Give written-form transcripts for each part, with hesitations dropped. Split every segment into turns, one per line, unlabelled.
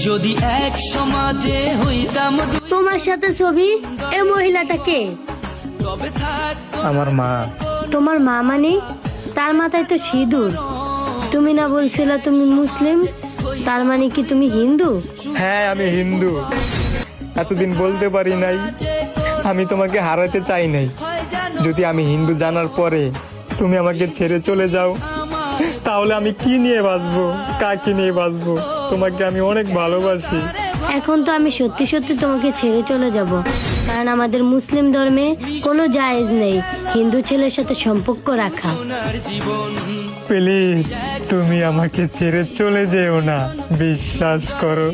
যদি এক সমাজে হইতাম
তোমার সাথে ছবি, এ মহিলাটা কে?
তবে থাকতো
আমার মা।
তোমার মা মানে? তার মাথায় তো সিঁদুর। তুমি না বলছিলে তুমি মুসলিম? তার মানে কি তুমি হিন্দু?
হ্যাঁ, আমি হিন্দু। এতদিন বলতে পারি নাই, আমি তোমাকে হারাতে চাই নাই। যদি আমি হিন্দু জানার পরে তুমি আমাকে ছেড়ে চলে যাও, তাহলে আমি কি নিয়ে বাঁচবো, কাকে নিয়ে বাঁচবো? তোমাকে আমি অনেক ভালোবাসি।
এখন তো আমি সত্যি সত্যি তোমাকে ছেড়ে চলে যাব, কারণ আমাদের মুসলিম ধর্মে কোনো জায়েজ নেই হিন্দু ছেলের সাথে সম্পর্ক রাখা।
সোনার জীবন
প্লিজ, তুমি আমাকে ছেড়ে চলে যেও না। বিশ্বাস করো,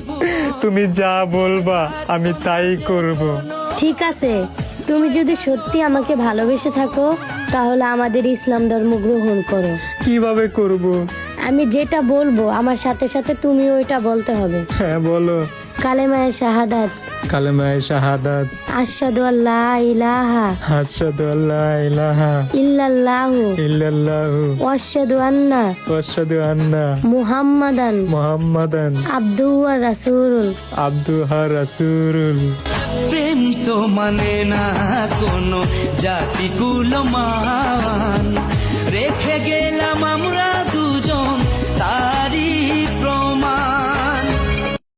তুমি যা বলবা আমি তাই করব।
ঠিক আছে, তুমি যদি সত্যি আমাকে ভালোবেসে থাকো তাহলে আমাদের ইসলাম ধর্ম গ্রহণ করো।
কিভাবে করব?
আমি যেটা বলবো আমার সাথে সাথে তুমি ওইটা বলতে হবে।
হ্যাঁ, বলো।
কালেমায়ে শাহাদাত,
কালেমায়ে শাহাদাত,
আশহাদু আল্লা ইলাহা
আশহাদু আল্লা ইলাহা
ইল্লাল্লাহু
ইল্লাল্লাহু
ওয়া আশহাদু আন্না
ওয়াশহাদু আন্না
মুহাম্মাদান
মুহাম্মাদান
আবদুহু ওয়া রাসূলুহু।
আবদুহা রাসূলুল।
প্রেম তো মানে না কোনো জাতি কুল মান, রেখে গেলাম